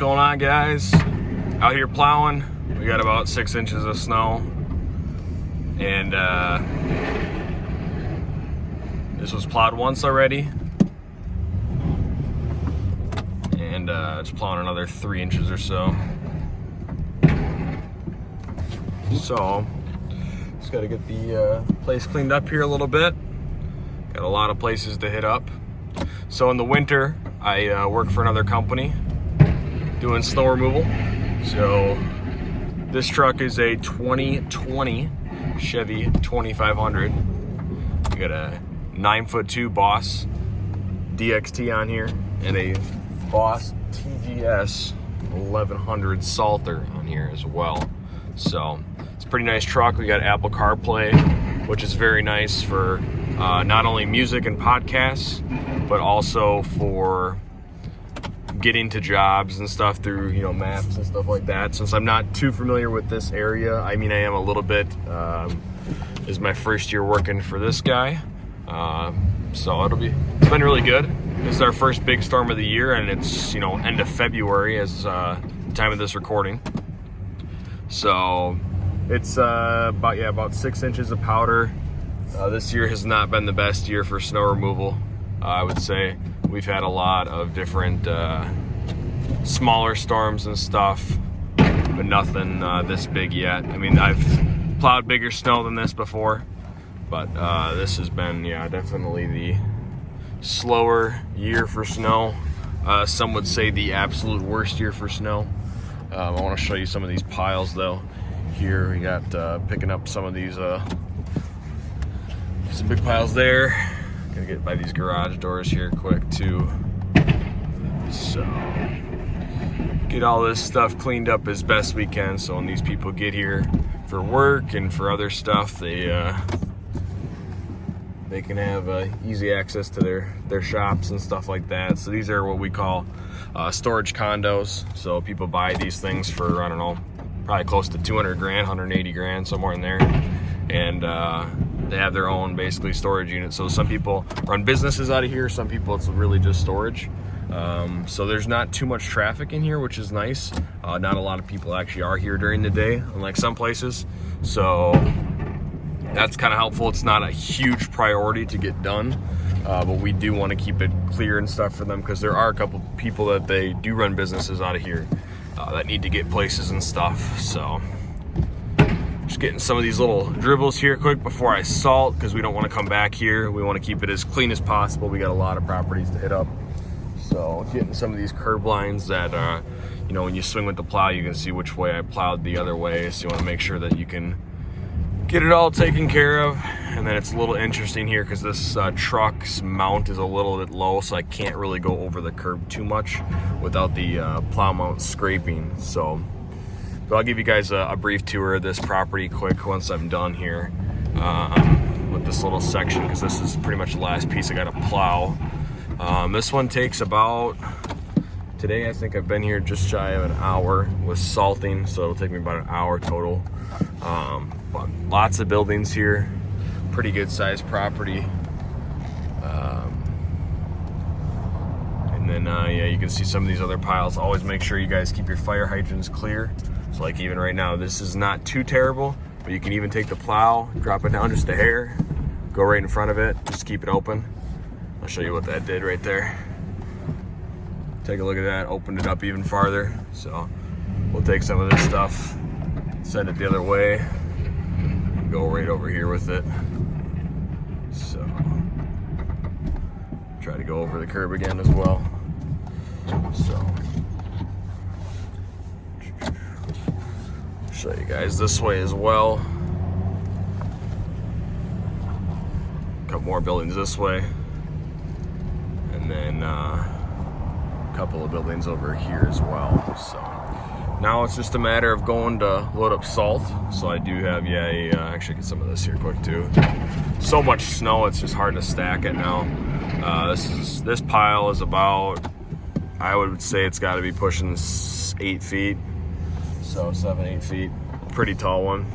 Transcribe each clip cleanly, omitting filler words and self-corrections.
going on, guys? Out here plowing. We got about 6 inches of snow, and this was plowed once already, and it's plowing another 3 inches or so. So just got to get the place cleaned up here a little bit. Got a lot of places to hit up. So in the winter, I work for another company doing snow removal. So this truck is a 2020 Chevy 2500. We got a 9'2" Boss DXT on here and a Boss TGS 1100 Salter on here as well. So it's a pretty nice truck. We got Apple CarPlay, which is very nice for not only music and podcasts, but also for getting to jobs and stuff through, you know, maps and stuff like that. Since I'm not too familiar with this area, I mean, I am a little bit. This is my first year working for this guy, so it's been really good. This is our first big storm of the year, and it's, you know, end of February as the time of this recording. So it's about 6 inches of powder. This year has not been the best year for snow removal. I would say we've had a lot of different smaller storms and stuff, but nothing this big yet. I mean, I've plowed bigger snow than this before, but this has been, yeah, definitely the slower year for snow. Some would say the absolute worst year for snow. I want to show you some of these piles though. Here we got picking up some of these some big piles there. Gonna get by these garage doors here quick too. So get all this stuff cleaned up as best we can, so when these people get here for work and for other stuff, they can have easy access to their shops and stuff like that. So these are what we call storage condos. So people buy these things for, I don't know, probably close to 200 grand, 180 grand, somewhere in there. And they have their own basically storage unit. So some people run businesses out of here. Some people it's really just storage. So there's not too much traffic in here, which is nice. Not a lot of people actually are here during the day, unlike some places. So that's kind of helpful. It's not a huge priority to get done, but we do want to keep it clear and stuff for them, because there are a couple people that they do run businesses out of here that need to get places and stuff. So just getting some of these little dribbles here quick before I salt, because we don't want to come back here. We want to keep it as clean as possible. We got a lot of properties to hit up. So getting some of these curb lines that, you know, when you swing with the plow, you can see which way I plowed the other way. So you want to make sure that you can get it all taken care of. And then it's a little interesting here because this truck's mount is a little bit low, so I can't really go over the curb too much without the plow mount scraping. So but I'll give you guys a brief tour of this property quick once I'm done here with this little section, because this is pretty much the last piece I got to plow. This one takes about, today I think I've been here just shy of an hour with salting, so it'll take me about an hour total. But lots of buildings here, pretty good sized property. And then yeah, you can see some of these other piles. Always make sure you guys keep your fire hydrants clear. So like even right now, this is not too terrible, but you can even take the plow, drop it down just a hair, go right in front of it, just keep it open. I'll show you what that did right there. Take a look at that, opened it up even farther. So we'll take some of this stuff, send it the other way, and go right over here with it. So try to go over the curb again as well. So show you guys this way as well. A couple more buildings this way, and then a couple of buildings over here as well. So now it's just a matter of going to load up salt. So I do have, yeah, actually get some of this here quick too. So much snow, it's just hard to stack it now. This pile is about, I would say it's got to be pushing 8 feet. So 7-8 feet, pretty tall one.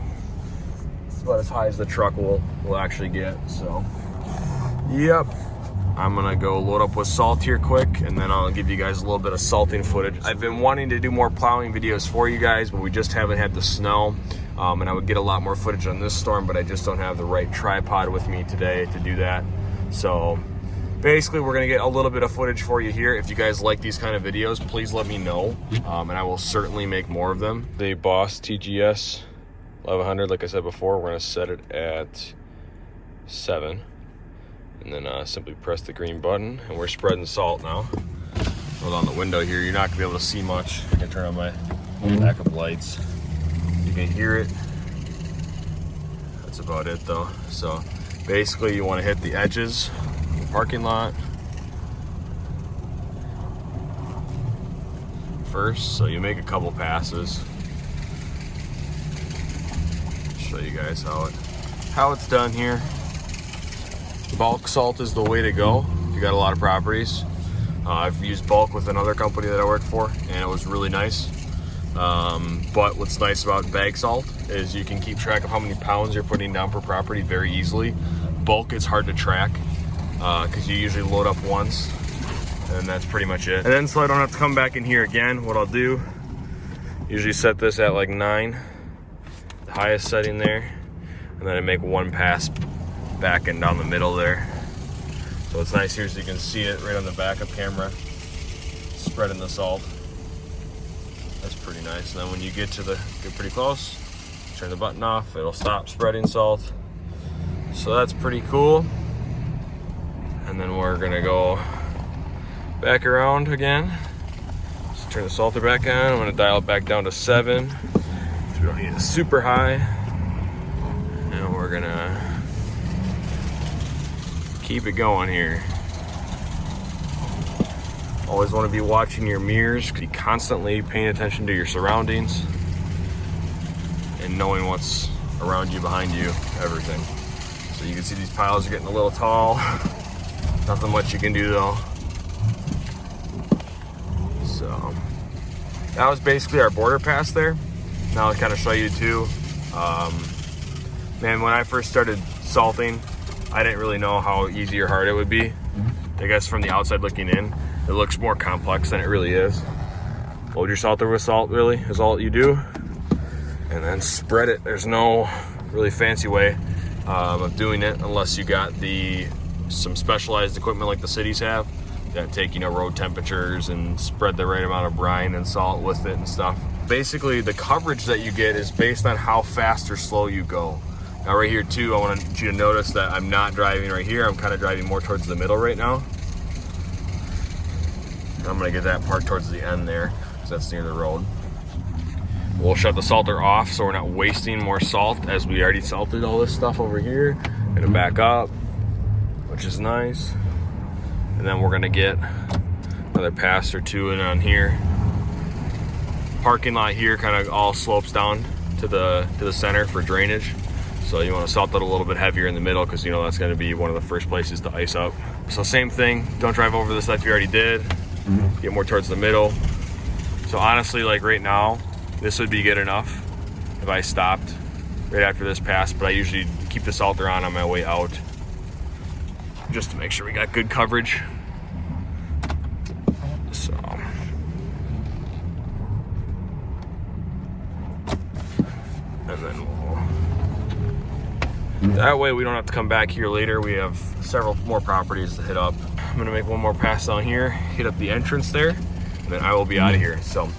It's about as high as the truck will actually get. So, yep. I'm gonna go load up with salt here quick, and then I'll give you guys a little bit of salting footage. I've been wanting to do more plowing videos for you guys, but we just haven't had the snow. And I would get a lot more footage on this storm, but I just don't have the right tripod with me today to do that. So basically, we're gonna get a little bit of footage for you here. If you guys like these kind of videos, please let me know, and I will certainly make more of them. The Boss TGS 1100, like I said before, we're gonna set it at 7. And then simply press the green button, and we're spreading salt now. Hold on the window here, you're not gonna be able to see much. I can turn on my backup lights. You can hear it. That's about it though. So basically you want to hit the edges of the parking lot first. So you make a couple passes. Show you guys how it's done here. Bulk salt is the way to go if you got a lot of properties. I've used bulk with another company that I work for, and it was really nice. But what's nice about bag salt is you can keep track of how many pounds you're putting down per property very easily. Bulk is hard to track because you usually load up once, and that's pretty much it. And then so I don't have to come back in here again, what I'll do, usually set this at like 9, the highest setting there, and then I make one pass back and down the middle there. So it's nice here so you can see it right on the backup camera, spreading the salt. That's pretty nice. And then when you get pretty close, turn the button off, it'll stop spreading salt. So that's pretty cool. And then we're gonna go back around again. Just turn the salter back on. I'm gonna dial it back down to 7. So we don't need it super high. And we're gonna keep it going here. Always want to be watching your mirrors, be constantly paying attention to your surroundings and knowing what's around you, behind you, everything. So you can see these piles are getting a little tall. Nothing much you can do though. So that was basically our border pass there. Now I'll kind of show you too. Man, when I first started salting, I didn't really know how easy or hard it would be. I guess from the outside looking in, it looks more complex than it really is. Load your salter with salt, really, is all you do. And then spread it. There's no really fancy way of doing it unless you got some specialized equipment like the cities have that take, road temperatures and spread the right amount of brine and salt with it and stuff. Basically, the coverage that you get is based on how fast or slow you go. Now right here too, I want you to notice that I'm not driving right here. I'm kind of driving more towards the middle right now. I'm gonna get that part towards the end there because that's near the road. We'll shut the salter off so we're not wasting more salt as we already salted all this stuff over here. Gonna back up, which is nice. And then we're gonna get another pass or two in on here. Parking lot here kind of all slopes down to the center for drainage. So you want to salt it a little bit heavier in the middle because that's going to be one of the first places to ice up. So same thing, don't drive over the stuff you already did. Get more towards the middle. So honestly, like right now, this would be good enough if I stopped right after this pass, but I usually keep the salter on my way out just to make sure we got good coverage. So. And then that way we don't have to come back here later. We have several more properties to hit up. I'm gonna make one more pass down here, hit up the entrance there, and then I will be out of here. So